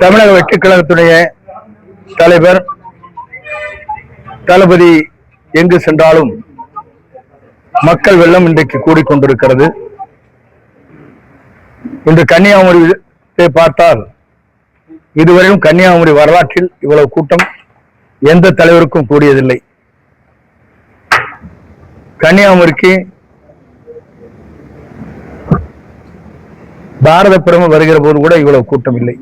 தமிழக வெற்றிக் கழகத்துடைய தலைவர் தளபதி எங்கு சென்றாலும் மக்கள் வெள்ளம் இன்றைக்கு கூடிக்கொண்டிருக்கிறது. இன்று கன்னியாகுமரியை பார்த்தால் இதுவரையும் கன்னியாகுமரி வரலாற்றில் இவ்வளவு கூட்டம் எந்த தலைவருக்கும் கூடியதில்லை. கன்னியாகுமரிக்கு பாரத பிரதமர் வருகிற போது கூட இவ்வளவு கூட்டம் இல்லை.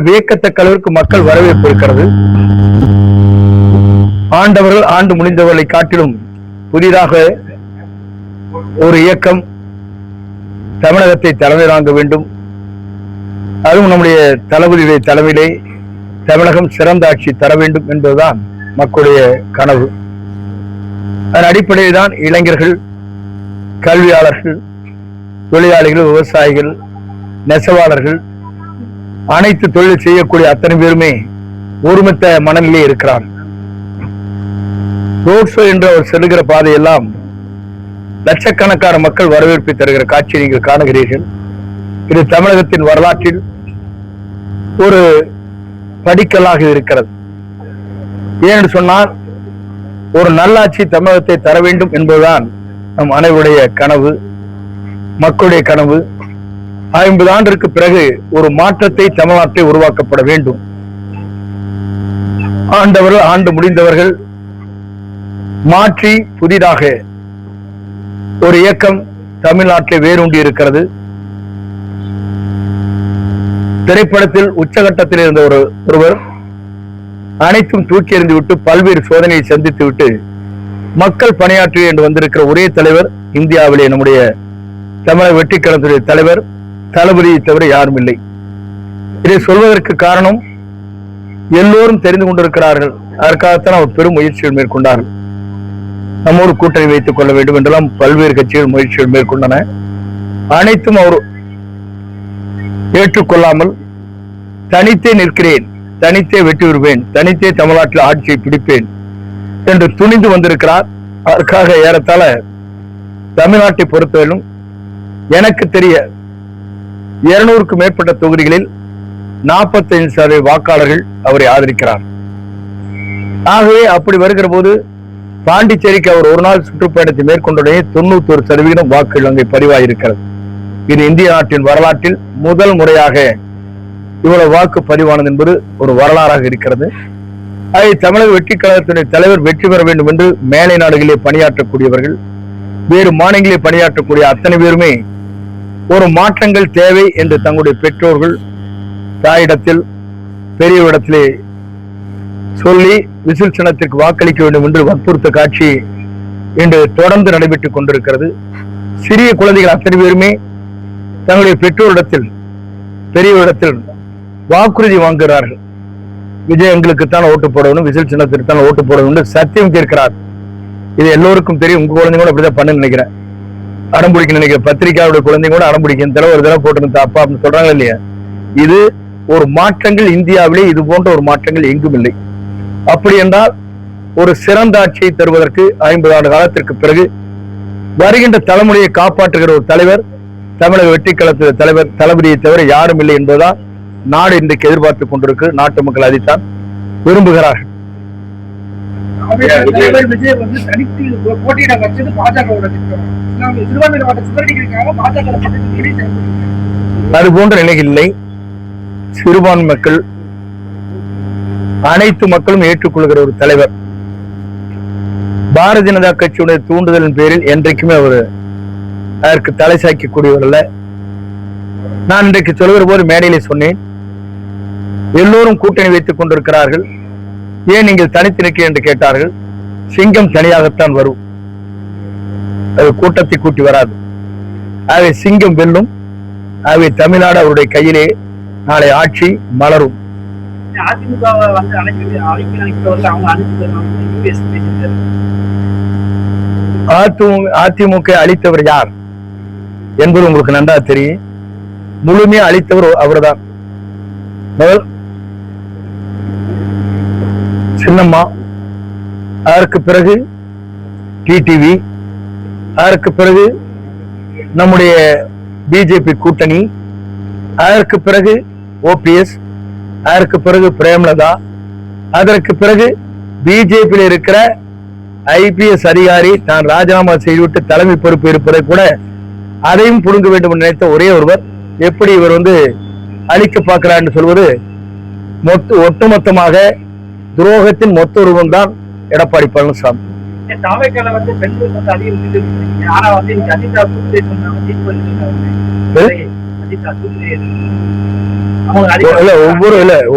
வியக்கத்தக்க அளவிற்கு மக்கள் வரவேற்பு இருக்கிறது. ஆண்டவர்கள் ஆண்டு முடிந்தவர்களை காட்டிலும் புதிதாக ஒரு இயக்கம் தமிழகத்தை தலைமை தாங்க வேண்டும். அதுவும் நம்முடைய தளபதியுடைய தலைமையிலே தமிழகம் சிறந்த ஆட்சி தர வேண்டும் என்பதுதான் மக்களுடைய கனவு. அதன் அடிப்படையில் தான் இளைஞர்கள், கல்வியாளர்கள், தொழிலாளிகள், விவசாயிகள், நெசவாளர்கள், அனைத்து தொழில் செய்யக்கூடிய அத்தனை பேருமே ஒருமித்த மனநிலையே இருக்கிறார். ரோட் ஷோ என்று அவர் செல்லுகிற பாதையெல்லாம் லட்சக்கணக்கான மக்கள் வரவேற்பை தருகிற காட்சியை நீங்கள் காணுகிறீர்கள். இது தமிழகத்தின் வரலாற்றில் ஒரு படிக்கலாக இருக்கிறது. ஏனென்று சொன்னால் ஒரு நல்லாட்சி தமிழகத்தை தர வேண்டும் என்பதுதான் நம் அனைவருடைய கனவு, மக்களுடைய கனவு. 50 ஆண்டிற்கு பிறகு ஒரு மாற்றத்தை தமிழ்நாட்டை உருவாக்கப்பட வேண்டும். ஆண்டவர்கள் ஆண்டு முடிந்தவர்கள் மாற்றி புதிதாக ஒரு இயக்கம் தமிழ்நாட்டில் வேரூண்டி இருக்கிறது. திரைப்படத்தில் உச்சகட்டத்தில் இருந்த ஒருவர் அனைத்தும் தூக்கி எறிந்து விட்டு பல்வேறு சோதனையை சந்தித்து விட்டு மக்கள் பணியாற்றி என்று வந்திருக்கிற ஒரே தலைவர் இந்தியாவிலே நம்முடைய தமிழக வெற்றிக் கழகத்துடைய தலைவர் தளபதியை தவிர யாரும் இல்லை. இதை சொல்வதற்கு காரணம் எல்லோரும் தெரிந்து கொண்டிருக்கிறார்கள். அதற்காகத்தான் அவர் பெரும் முயற்சிகள் மேற்கொண்டார்கள். நம்மோடு கூட்டணி வைத்துக் கொள்ள வேண்டும் என்றெல்லாம் பல்வேறு கட்சிகள் முயற்சிகள் மேற்கொண்டன. அனைத்தும் அவர் ஏற்றுக்கொள்ளாமல் தனித்தே நிற்கிறேன், தனித்தே வெற்றி பெறுவேன், தனித்தே தமிழ்நாட்டில் ஆட்சியை பிடிப்பேன் என்று துணிந்து வந்திருக்கிறார். அதற்காக ஏறத்தாழ தமிழ்நாட்டை பொறுத்தவரையிலும் எனக்கு தெரிய 200க்கும் மேற்பட்ட தொகுதிகளில் 45% வாக்காளர்கள் அவரை ஆதரிக்கிறார். ஆகவே அப்படி வருகிற போது பாண்டிச்சேரிக்கு அவர் ஒரு நாள் சுற்றுப்பயணத்தை மேற்கொண்டுடைய 91% வாக்குகள் அங்கே பதிவாயிருக்கிறது. இது இந்திய நாட்டின் வரலாற்றில் முதல் முறையாக இவ்வளவு வாக்கு பதிவானது என்பது ஒரு வரலாறாக இருக்கிறது. அதை தமிழக வெற்றிக் கழகத்தினுடைய தலைவர் வெற்றி பெற வேண்டும் என்று மேலை நாடுகளிலே பணியாற்றக்கூடியவர்கள், வேறு மாநிலங்களிலே பணியாற்றக்கூடிய அத்தனை பேருமே ஒரு மாற்றங்கள் தேவை என்று தங்களுடைய பெற்றோர்கள் தாயிடத்தில் பெரியவரிடத்திலே சொல்லி விசில் சின்னத்திற்கு வாக்களிக்க வேண்டும் என்று வற்புறுத்த காட்சி இன்று தொடர்ந்து நடைபெற்றுக் கொண்டிருக்கிறது. சிறிய குழந்தைகள் அத்தனை பேருமே தங்களுடைய பெற்றோரிடத்தில் பெரியவரிடத்தில் வாக்குறுதி வாங்குகிறார்கள். விஜய் எங்களுக்குத்தான் ஓட்டு போடணும், விசில் சின்னத்திற்கு தான் ஓட்டு போடணும் என்று சத்தியம் கேட்கிறார். இது எல்லோருக்கும் தெரியும். உங்க குழந்தைங்க கூட அப்படிதான் பண்ணு நினைக்கிறேன், அடம்பிடிக்க நினைக்கிறேன். பத்திரிகையாவுடைய குழந்தைங்க கூட அடம்பிடிக்க ஒரு தடவை போட்டு அப்பா அப்படின்னு சொல்றாங்க இல்லையா? இது ஒரு மாற்றங்கள் இந்தியாவிலே இது போன்ற ஒரு மாற்றங்கள் எங்கும் இல்லை. அப்படி என்றால் ஒரு சிறந்த ஆட்சியை தருவதற்கு 50 ஆண்டு காலத்திற்கு பிறகு வருகின்ற தலைமுறையை காப்பாற்றுகிற ஒரு தலைவர் தமிழக வெற்றிக் கழகத்திய தலைவர் தளபதியை தவிர யாரும் இல்லை என்பதுதான் நாடு இன்றைக்கு எதிர்பார்த்துக் கொண்டிருக்கு. நாட்டு மக்கள் அதைத்தான் விரும்புகிறார்கள். அது போன்ற நிலைகள் இல்லை. சிறுபான்மை மக்கள் அனைத்து மக்களும் ஏற்றுக்கொள்கிற ஒரு தலைவர். பாரதிய ஜனதா கட்சியுடைய தூண்டுதலின் பேரில் என்றைக்குமே அவர் அதற்கு தலை சாய்க்கக்கூடியவர் அல்ல. நான் இன்றைக்கு சொல்கிற போது மேடையிலே சொன்னேன், எல்லோரும் கூட்டணி வைத்துக் கொண்டிருக்கிறார்கள், ஏன் நீங்கள் தனித்து நிற்க என்று கேட்டார்கள். சிங்கம் தனியாகத்தான் வரும், அது கூட்டத்தை கூட்டி வராது. ஆகவே சிங்கம் வெல்லும். ஆகவே தமிழ்நாடு அவருடைய கையிலே நாளை ஆட்சி மலரும். அதிமுக அளித்தவர் யார் என்பது உங்களுக்கு நன்றா தெரியும். முழுமையா அளித்தவர் அவர்தான். சின்னம்மா, அதற்கு பிறகு டிடிவி, அதற்கு பிறகு நம்முடைய பிஜேபி கூட்டணி, அதற்கு பிறகு ஓபிஎஸ், அதற்கு பிறகு பிரேமலதா, அதற்கு பிறகு பிஜேபியில் இருக்கிற ஐபிஎஸ் அதிகாரி தான் ராஜினாமா செய்துவிட்டு தலைமை பொறுப்பு இருப்பதை கூட அதையும் புடுங்க வேண்டும் என்று நினைத்த ஒரே ஒருவர். எப்படி இவர் அழிக்க பார்க்கிறார் என்று சொல்வது ஒட்டுமொத்தமாக துரோகத்தின் மொத்த உருவம் தான் எடப்பாடி பழனிசாமி.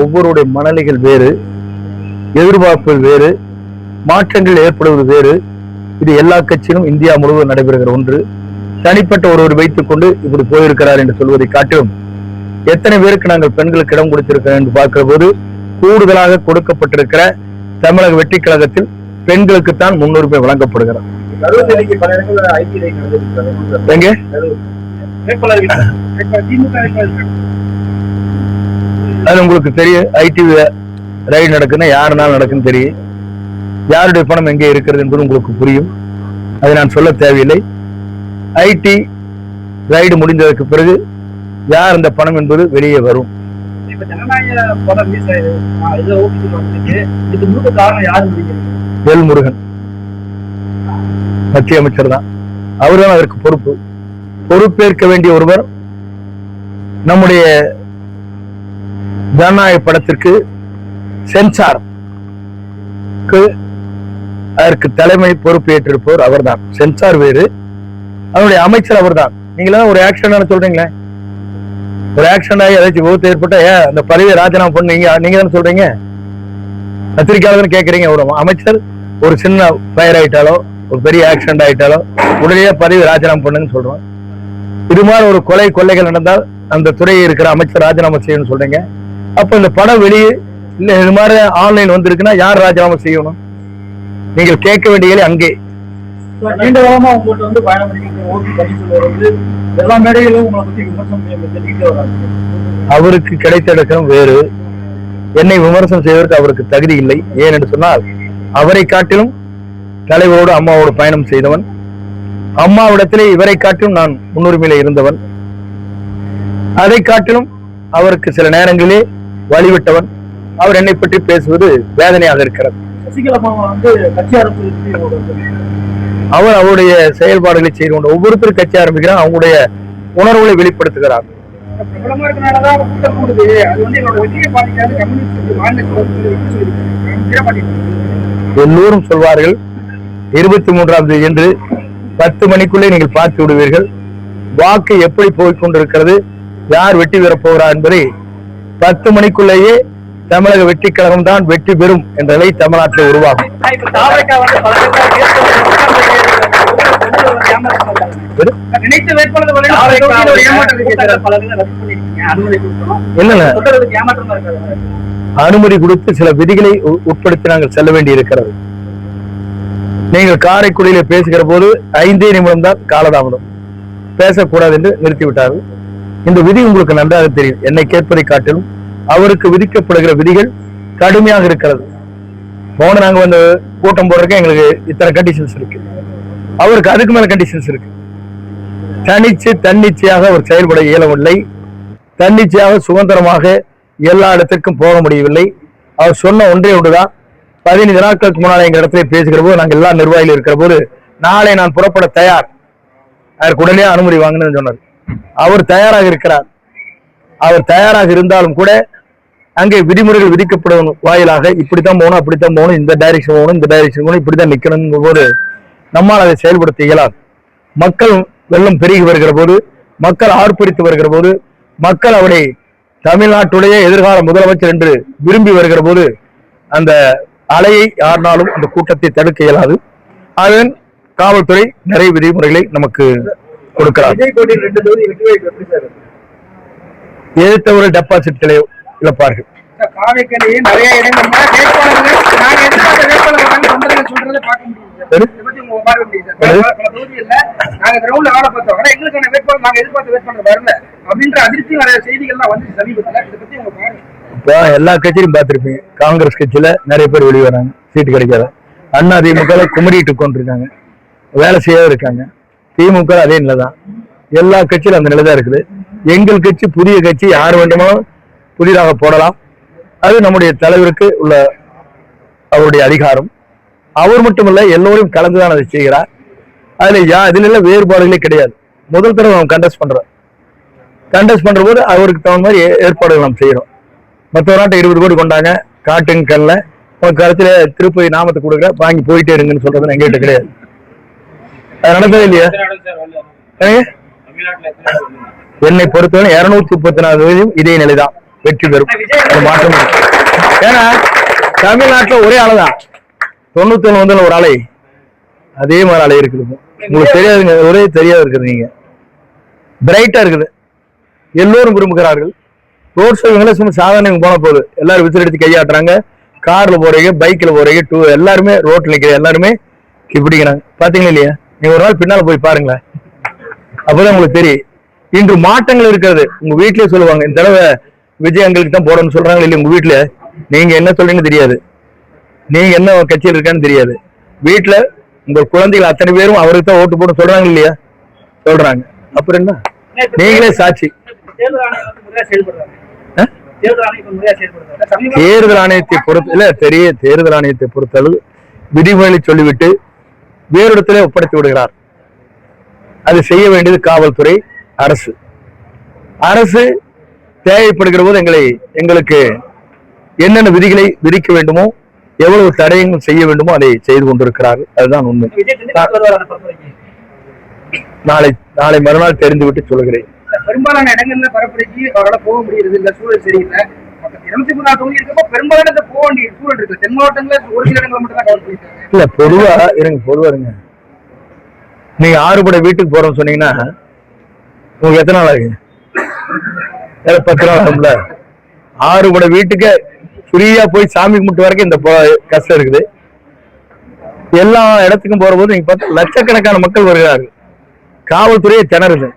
ஒவ்வொருடைய மனநிலைகள் வேறு, எதிர்பார்ப்புகள் வேறு, மாற்றங்கள் ஏற்படுவது வேறு. இது எல்லா கட்சியிலும் இந்தியா முழுவதும் நடைபெறுகிற ஒன்று. தனிப்பட்ட ஒருவர் வைத்துக் கொண்டு இப்படி போயிருக்கிறார் என்று சொல்வதை காட்டிலும் எத்தனை பேருக்கு நாங்கள் பெண்களுக்கு இடம் கொடுத்திருக்கிறோம் என்று பார்க்கிற போது கூடுதலாக கொடுக்கப்பட்டிருக்கிற தமிழக வெற்றி கழகத்தில் பெண்களுக்குத்தான் முன்னுரிமை வழங்கப்படுகிறது. அது உங்களுக்கு தெரியும். ஐடி ரைடு நடக்குன்னா யாருனாலும் நடக்குன்னு தெரியும். யாருடைய பணம் எங்கே இருக்கிறது என்பது உங்களுக்கு புரியும். அதை நான் சொல்ல தேவையில்லை. ஐடி ரைடு முடிந்ததற்கு பிறகு யார் அந்த பணம் என்பது வெளியே வரும். வேல்முருகன் மத்திய அமைச்சர் தான், அவர்தான் அதற்கு பொறுப்பேற்க வேண்டிய ஒருவர். நம்முடைய ஜனநாயக படத்திற்கு சென்சார் அதற்கு தலைமை பொறுப்பேற்றிருப்பவர் அவர்தான். சென்சார் வேறு, அவருடைய அமைச்சர் அவர்தான். நீங்களா ஒரு ஆக்சிடென்ட் சொல்றீங்களே, ஒரு ஆக்சிடென்ட் ஆகி ஏதாச்சும் விபத்து ஏற்பட்ட அந்த பதவியை ராஜினாமா பண்ணீங்க நீங்க தானே சொல்றீங்க. பத்திரிகையாளர் கேட்கறீங்க. ஒரு அமைச்சர் ஒரு சின்ன ஃபயர் ஆயிட்டாலோ ஒரு பெரிய ஆக்சிடென்ட் ஆயிட்டாலோ உடனே பதவி ராஜினாமா பண்ணுன்னு சொல்றோம். இது மாதிரி ஒரு கொள்ளைகள் நடந்தால் அந்த துறையை இருக்கிற அமைச்சர் ராஜினாமா செய்யணும்னு சொல்றீங்க. அப்ப இந்த படம் வெளியே இல்ல இது மாதிரி ஆன்லைன் வந்திருக்குன்னா யார் ராஜினாமா செய்யணும்? நீங்கள் கேட்க வேண்டிய அங்கே. நீண்ட காலமா உங்கள்கிட்ட பயணம் பண்ணிட்டு எல்லா மேடைகளும் உங்களை பத்தி விமர்சனம் செய்ய அவருக்கு கிடைத்த இடக்கம் வேறு. என்னை விமர்சனம் செய்வதற்கு அவருக்கு தகுதி இல்லை. ஏன் என்று சொன்னால் அவரை காட்டிலும் தலைவரோடு அம்மாவோடு பயணம் செய்தவன், அம்மாவிடத்திலே இவரை காட்டிலும் நான் முன்னுரிமையில இருந்தவன், அதை காட்டிலும் அவருக்கு சில நேரங்களிலே வழிவிட்டவன். அவர் என்னை பற்றி பேசுவது வேதனையாக இருக்கிறது. அவர் அவருடைய செயல்பாடுகளை செய்து கொண்டு ஒவ்வொருத்தரும் கட்சி ஆரம்பிக்கிறார், அவங்களுடைய உணர்வுகளை வெளிப்படுத்துகிறார். எல்லோரும் சொல்வார்கள் 23ஆம் தேதி என்று 10 மணிக்குள்ளே நீங்கள் பார்த்து விடுவீர்கள். வாக்கு எப்படி போய்கொண்டிருக்கிறது, யார் வெற்றி பெறப் போகிறார் என்பதை 10 மணிக்குள்ளேயே தமிழக வெற்றி கழகம் தான் வெற்றி பெறும் என்ற நிலை தமிழ்நாட்டில் உருவாகும். அனுமதி கொடுத்து சில விதிகளை உட்படுத்தி நாங்கள் செல்ல வேண்டி இருக்கிறது. நீங்கள் காரைக்குடியில பேசுகிற போது 5 நிமிடம் தான் காலதாமதம், பேசக்கூடாது என்று நிறுத்திவிட்டார்கள். இந்த விதி உங்களுக்கு நன்றாக தெரியும். என்னை கேட்பதை காட்டிலும் அவருக்கு விதிக்கப்படுகிற விதிகள் கடுமையாக இருக்கிறது. போன நாங்க வந்து கூட்டம் போடுறதுக்கு எங்களுக்கு இத்தனை கண்டிஷன்ஸ் இருக்கு, அவருக்கு அதுக்கு மேல கண்டிஷன்ஸ் இருக்கு. தன்னிச்சையாக அவர் செயல்பட இயலவில்லை. தன்னிச்சையாக சுதந்திரமாக எல்லா இடத்திற்கும் போக முடியவில்லை. அவர் சொன்ன ஒன்றே ஒன்றுதான். 15 நாட்களுக்கு முன்னாடி எங்க இடத்துல பேசுகிற போது நாங்கள் எல்லா நிர்வாகிகள் இருக்கிற போது நாளை நான் புறப்பட தயார், அதற்கு உடனே அனுமதி வாங்கணும்னு சொன்னார். அவர் தயாராக இருக்கிறார். அவர் தயாராக இருந்தாலும் கூட அங்கே விதிமுறைகள் விதிக்கப்படும் வாயிலாக இப்படித்தான் போகணும், அப்படித்தான் போகணும், இந்த டைரக்ஷன் போகணும், இந்த டைரக்ஷன் போகணும், இப்படித்தான் நிக்கணும் போது நம்மால் அதை செயல்படுத்த இயலாது. மக்கள் வெள்ளம் பெருகி வருகிற போது, மக்கள் ஆர்ப்பரித்து வருகிற போது, மக்கள் அவரை தமிழ்நாட்டுடைய எதிர்கால முதலமைச்சர் என்று விரும்பி வருகிற போது அந்த அலையை யாருனாலும் அந்த கூட்டத்தை தடுக்க இயலாது. அதன் காவல்துறை நிறைய விதிமுறைகளை நமக்கு கொடுக்கிறார். எதிர்த்தவர்கள் டெபாசிட்களை இழப்பார்கள். எல்லா கட்சியிலும் பார்த்திருப்பீங்க, காங்கிரஸ் கட்சியில நிறைய பேர் வெளியே வராங்க, சீட்டு கிடைக்காத. அண்ணா திமுக குமரிட்டு கொண்டிருக்காங்க, வேலை செய்யாத இருக்காங்க. திமுக அதே நிலைதான். எல்லா கட்சியிலும் அந்த நிலைதான் இருக்குது. எங்கள் கட்சி புதிய கட்சி, யார் வேண்டுமானாலும் புதிதாக போடலாம். அது நம்முடைய தலைவருக்கு உள்ள அவருடைய அதிகாரம். அவர் மட்டுமல்ல, எல்லோரும் கலந்துதான் அதை செய்கிறார். அதுல வேறுபாடுகளே கிடையாது. முதல் தடவை நம்ம கண்டெஸ்ட் பண்ற போது அவருக்கு தகுந்த மாதிரி ஏற்பாடுகள் நாம் செய்யறோம். மற்ற நாட்டை 20 கோடி கொண்டாங்க, காட்டுங்க கல்ல உங்க கருத்துல திருப்பதி நாமத்தை கொடுக்குற வாங்கி போயிட்டே இருங்கன்னு சொல்றது எங்ககிட்ட கிடையாது. அது நடந்தது இல்லையா? என்னை பொறுத்தவரை 234 இதே நிலைதான் வெற்றி பெறும், மாற்றம். ஏன்னா தமிழ்நாட்டுல ஒரே ஆளுதான் 91 வந்து ஒரு அலை, அதே மாதிரி அலை இருக்குது. உங்களுக்கு தெரியாதுங்க, ஒரே தெரியாது இருக்குது. நீங்க பிரைட்டா இருக்குது, எல்லோரும் விரும்புகிறார்கள். ரோட் ஷோ சும்மா சாதாரண போன போகுது, எல்லாரும் விசில் எடுத்து கையாட்டுறாங்க. கார்ல போறீங்க, பைக்ல போறீங்க, எல்லாருமே ரோட்ல நிக்கிற எல்லாருமே இப்படிங்கிறாங்க. பாத்தீங்களா இல்லையா? நீங்க ஒரு நாள் பின்னால போய் பாருங்களேன், அப்பதான் உங்களுக்கு தெரியும். இன்று மாற்றங்கள் இருக்கிறது. உங்க வீட்லயே சொல்லுவாங்க, இந்த தடவை விஜய் அங்களுக்கு தான் போடணும்னு சொல்றாங்க இல்லையா? உங்க வீட்டுல நீங்க என்ன சொல்றீங்கன்னு தெரியாது, நீங்க என்ன கட்சியில் இருக்கான்னு தெரியாது. வீட்டுல உங்க குழந்தைகள் அத்தனை பேரும் அவருக்கு தான் ஓட்டு போட சொல்றாங்க இல்லையா? சொல்றாங்க. அப்புறம் என்ன, நீங்களே சாட்சி. தேர்தல் ஆணையத்தை பொறுத்த இல்ல தெரிய தேர்தல் ஆணையத்தை பொறுத்தளவு விதிமுறைகளை சொல்லிவிட்டு வேறு இடத்திலே ஒப்படைத்து விடுகிறார். அது செய்ய வேண்டியது காவல்துறை, அரசு. அரசு தேவைப்படுகிற போது எங்களுக்கு என்னென்ன விதிகளை விதிக்க வேண்டுமோ, எவ்வளவு தடயங்கள் செய்ய வேண்டுமோ அதை செய்து கொண்டிருக்கிறார்கள். அதுதான் உண்மை. நாளை மறுநாள் தெரிந்துவிட்டு சொல்கிறேன். பெரும்பாலான இடங்கள்ல பரப்புரைக்கு அவரால் போக முடியுது, இந்த சூழல் சரியில்லை. 234 தொகுதி இருக்கப்போ பெரும்பாலான போக வேண்டிய சூழல் இருக்கு. தென் மாவட்டங்களில் ஒரு சில இடங்களை மட்டும் தான் கவர் பண்ணிருக்காங்க. இல்ல பொதுவா இருங்க. நீங்க 6 படை வீட்டுக்கு போறோம்னு சொன்னீங்கன்னா உங்களுக்கு எத்தனை நாள் ஆகுது? 10 நாள் ஆகும்ல. 6 படை வீட்டுக்கு ஃப்ரீயா போய் சாமி கும்பிட்டு வரைக்கும் இந்த கஷ்டம் இருக்குது. எல்லா இடத்துக்கும் போற போது நீங்க பார்த்தா லட்சக்கணக்கான மக்கள் வருகிறார்கள். காவல்துறையை திணறுது.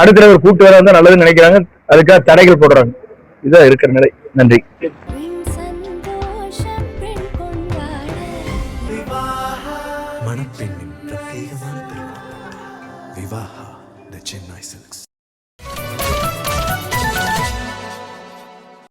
அடுத்த ஒரு கூட்டு வேலை வந்தா நல்லதுன்னு நினைக்கிறாங்க, அதுக்காக தடைகள் போடுறாங்க. இதான் இருக்கிற நிலை. நன்றி. மணப்பெண்ணின் பிரத்யேகமான திருமணம் விவாஹா தி சென்னை சில்க்ஸ்.